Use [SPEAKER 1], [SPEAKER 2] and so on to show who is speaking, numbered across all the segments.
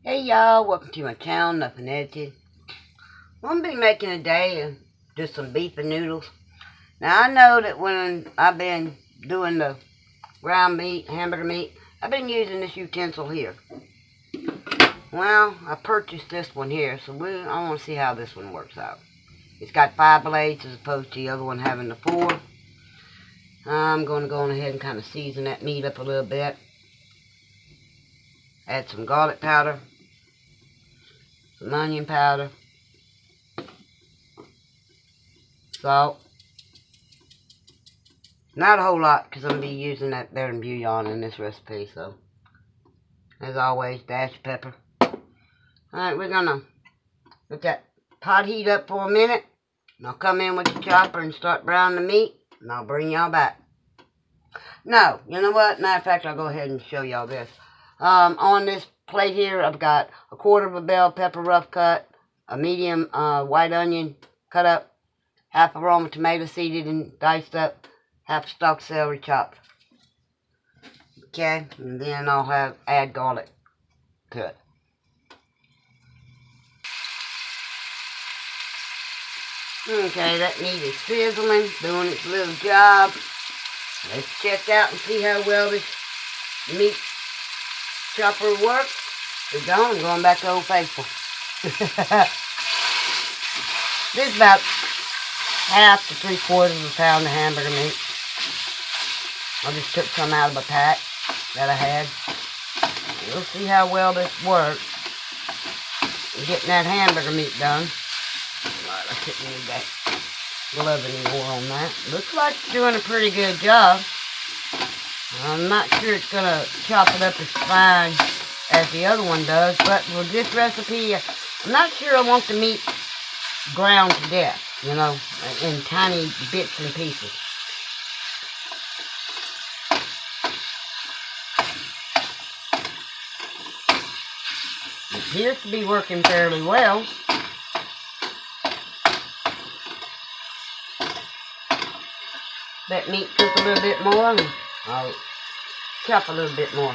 [SPEAKER 1] Hey y'all, welcome to my channel, Nothing Edited. I'm going to be making a day of just some beef and noodles. Now I know that when I've been doing the ground meat, hamburger meat, I've been using this utensil here. Well, I purchased this one here, so I want to see how this one works out. It's got 5 blades as opposed to the other one having the 4. I'm going to go on ahead and kind of season that meat up a little bit. Add some garlic powder, some onion powder, salt. Not a whole lot because I'm going to be using that there in bouillon in this recipe. So, as always, dash of pepper. Alright, we're going to let that pot heat up for a minute. And I'll come in with the chopper and start browning the meat. And I'll bring y'all back. No, you know what? Matter of fact, I'll go ahead and show y'all this. On this plate here, I've got a 1/4 of a bell pepper rough cut, a medium white onion cut up, half a Roma tomato seeded and diced up, half a stalk celery chopped. Okay, and then I'll add garlic to it. Okay, that meat is sizzling, doing its little job. Let's check out and see how well this meat chopper works. If it don't, I'm going back to Old Faithful. This is about 1/2 to 3/4 of a pound of hamburger meat. I just took some out of a pack that I had. We'll see how well this works in getting that hamburger meat done. Alright, I shouldn't need that glove anymore on that. Looks like it's doing a pretty good job. I'm not sure it's going to chop it up as fine as the other one does, but with this recipe, I'm not sure I want the meat ground to death, you know, in tiny bits and pieces. It appears to be working fairly well. Let meat cook a little bit more and I'll chop a little bit more.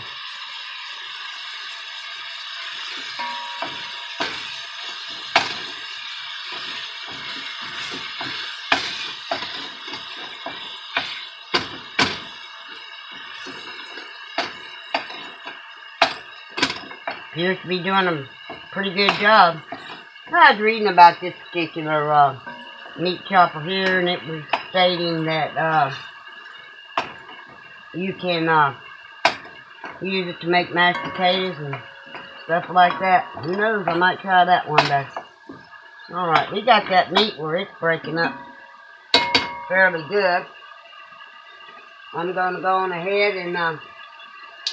[SPEAKER 1] Appears to be doing a pretty good job. I was reading about this particular meat chopper here, and it was stating that you can use it to make mashed potatoes and stuff like that. Who knows, I might try that one day. Alright, we got that meat where it's breaking up fairly good. I'm going to go on ahead and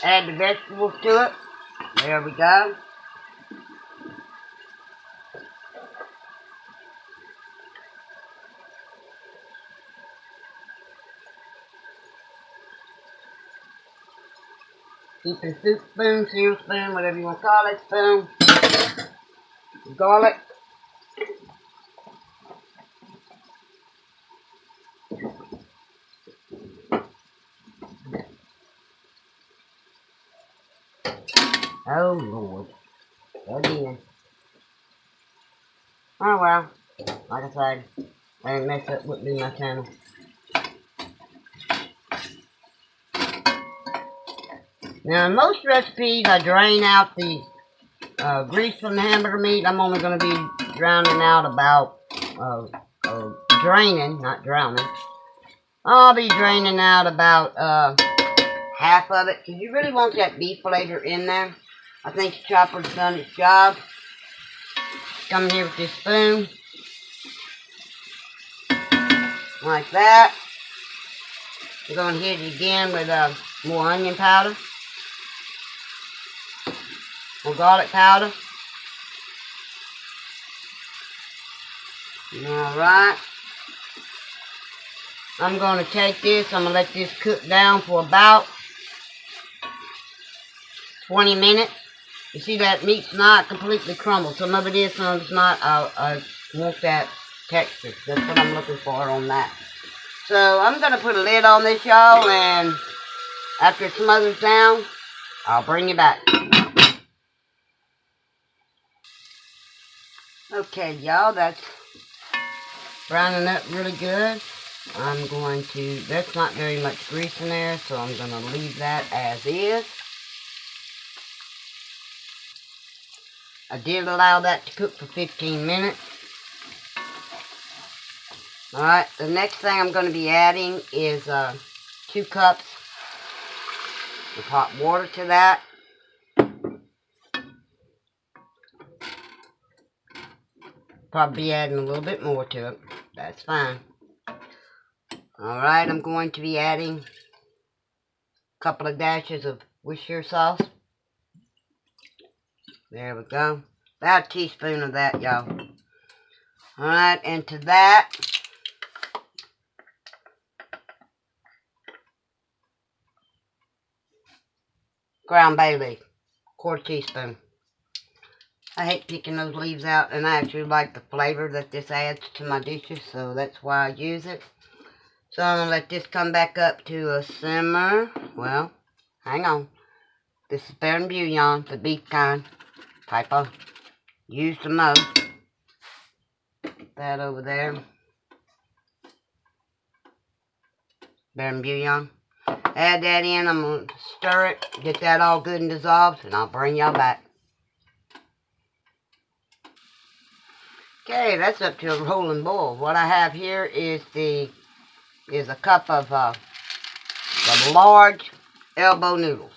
[SPEAKER 1] add the vegetables to it. There we go. Heaping soup spoon, cereal spoon, whatever you want to call it, spoon. Garlic. Oh Lord. Again. Oh well. Like I said, I didn't mess up wouldn't be my channel. Now, in most recipes, I drain out the grease from the hamburger meat. I'm only going to be drowning out about, draining, not drowning. I'll be draining out about half of it, because you really want that beef flavor in there. I think the chopper's done its job. Come here with this spoon. Like that. We're going to hit it again with more onion powder. More garlic powder. Alright. I'm going to take this. I'm going to let this cook down for about 20 minutes. You see that meat's not completely crumbled. Some of it is, some of it's not. I want that texture. That's what I'm looking for on that. So I'm going to put a lid on this, y'all, and after it smothers down, I'll bring you back. Okay, y'all, that's browning up really good. I'm going to, that's not very much grease in there, so I'm going to leave that as is. I did allow that to cook for 15 minutes. Alright, the next thing I'm going to be adding is 2 cups of hot water to that. Probably be adding a little bit more to it. That's fine. Alright, I'm going to be adding a couple of dashes of Worcestershire sauce. There we go. About a teaspoon of that, y'all. Alright, and to that, ground bay leaf, 1/4 teaspoon. I hate picking those leaves out, and I actually like the flavor that this adds to my dishes, so that's why I use it. So I'm going to let this come back up to a simmer. Well, hang on. This is better than bouillon, the beef kind. Type I use the most. Put that over there. Better than bouillon. Add that in. I'm going to stir it, get that all good and dissolved, and I'll bring y'all back. Okay, that's up to a rolling boil. What I have here is a cup of the large elbow noodles.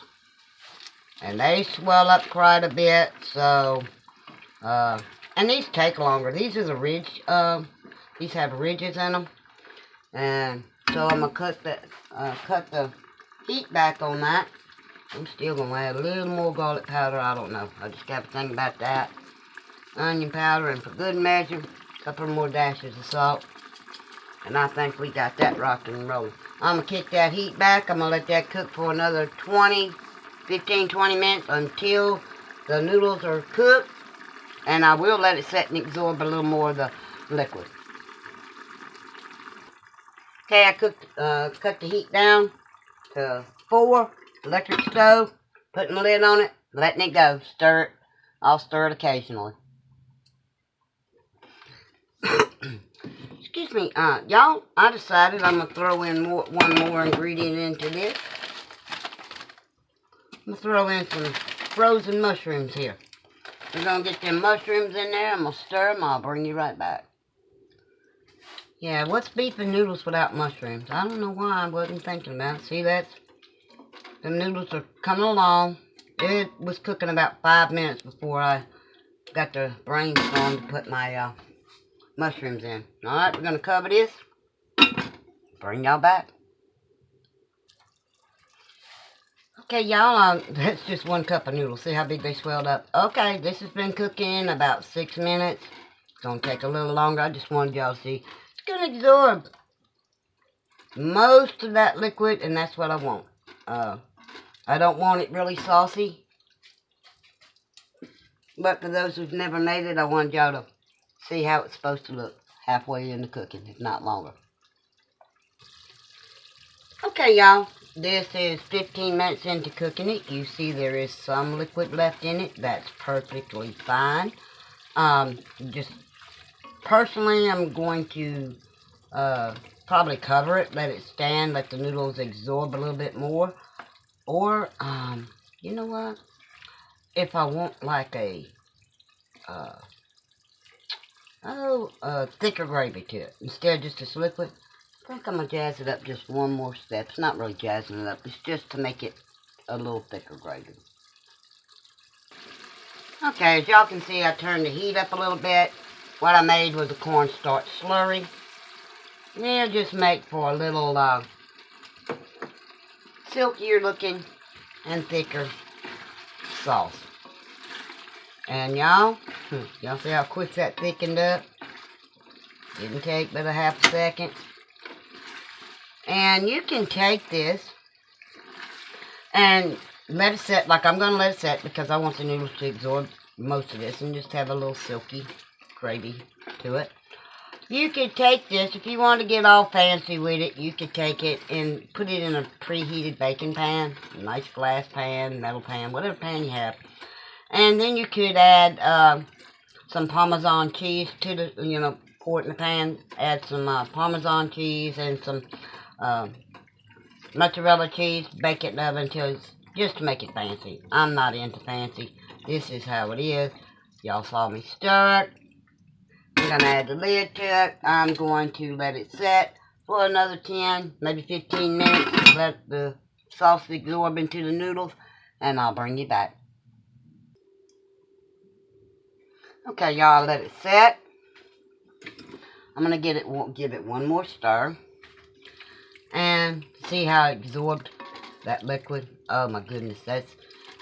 [SPEAKER 1] And they swell up quite a bit, so, and these take longer. These are the ridge, these have ridges in them. And so I'm going to cut the heat back on that. I'm still going to add a little more garlic powder, I don't know. I just got to think about that. Onion powder, and for good measure, a couple more dashes of salt. And I think we got that rocking and rolling. I'm going to kick that heat back. I'm going to let that cook for another 15-20 minutes until the noodles are cooked. And I will let it set and absorb a little more of the liquid. Okay, I cut the heat down to 4, electric stove, putting the lid on it, letting it go. Stir it. I'll stir it occasionally. Excuse me, y'all, I decided I'm going to throw in one more ingredient into this. I'm going to throw in some frozen mushrooms here. We're going to get them mushrooms in there. I'm going to stir them. I'll bring you right back. Yeah, what's beef and noodles without mushrooms? I don't know why I wasn't thinking about it. See, the noodles are coming along. It was cooking about 5 minutes before I got the brainstorm to put my mushrooms in. Alright, we're going to cover this. Bring y'all back. Okay, y'all, that's just 1 cup of noodles. See how big they swelled up? Okay, this has been cooking about 6 minutes. It's going to take a little longer. I just wanted y'all to see. It's going to absorb most of that liquid, and that's what I want. I don't want it really saucy. But for those who've never made it, I wanted y'all to see how it's supposed to look halfway into cooking, if not longer. Okay, y'all. This is 15 minutes into cooking it. You see there is some liquid left in it. That's perfectly fine. Just personally, I'm going to probably cover it, let it stand, let the noodles absorb a little bit more. Or, you know what? If I want like a thicker gravy to it, instead of just this liquid, I think I'm going to jazz it up just one more step. It's not really jazzing it up. It's just to make it a little thicker gravy. Okay, as y'all can see, I turned the heat up a little bit. What I made was a cornstarch slurry. It'll just make for a little silkier looking and thicker sauce. And y'all see how quick that thickened up? Didn't take but a half a second. And you can take this and let it set, like I'm going to let it set because I want the noodles to absorb most of this and just have a little silky gravy to it. You could take this, if you want to get all fancy with it, you could take it and put it in a preheated baking pan, a nice glass pan, metal pan, whatever pan you have. And then you could add some Parmesan cheese to the, pour it in the pan. Add some Parmesan cheese and some mozzarella cheese. Bake it in the oven just to make it fancy. I'm not into fancy. This is how it is. Y'all saw me stir it. I'm going to add the lid to it. I'm going to let it set for another 10, maybe 15 minutes. Let the sauce absorb into the noodles, and I'll bring you back. Okay, y'all, let it set. I'm going to give it one more stir. And see how it absorbed that liquid. Oh my goodness,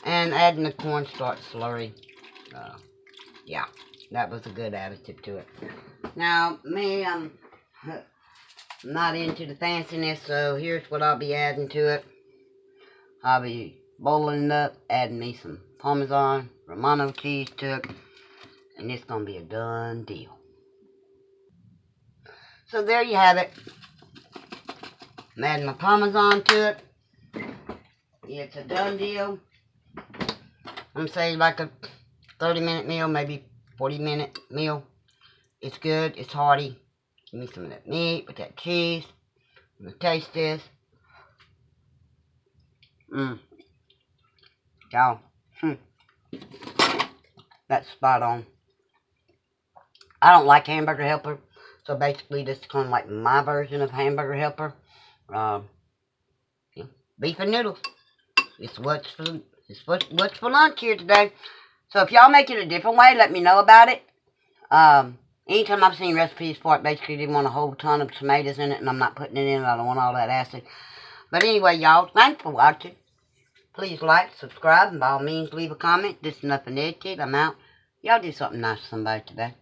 [SPEAKER 1] and adding the cornstarch slurry. Yeah, that was a good additive to it. Now, me, I'm not into the fanciness, so here's what I'll be adding to it. I'll be boiling it up, adding me some Parmesan Romano cheese to it, and it's going to be a done deal. So there you have it. I'm adding my Parmesan to it. It's a done deal. I'm saying like a 30-minute meal, maybe 40-minute meal. It's good. It's hearty. Give me some of that meat with that cheese. I'm going to taste this. Y'all. That's spot on. I don't like Hamburger Helper. So basically this is kind of like my version of Hamburger Helper. Beef and noodles. It's what's for lunch here today. So if y'all make it a different way, let me know about it. Anytime I've seen recipes for it, basically they want a whole ton of tomatoes in it, and I'm not putting it in. I don't want all that acid. But anyway, y'all, thanks for watching. Please like, subscribe, and by all means leave a comment. This is Nothing Edited. I'm out. Y'all do something nice for somebody today.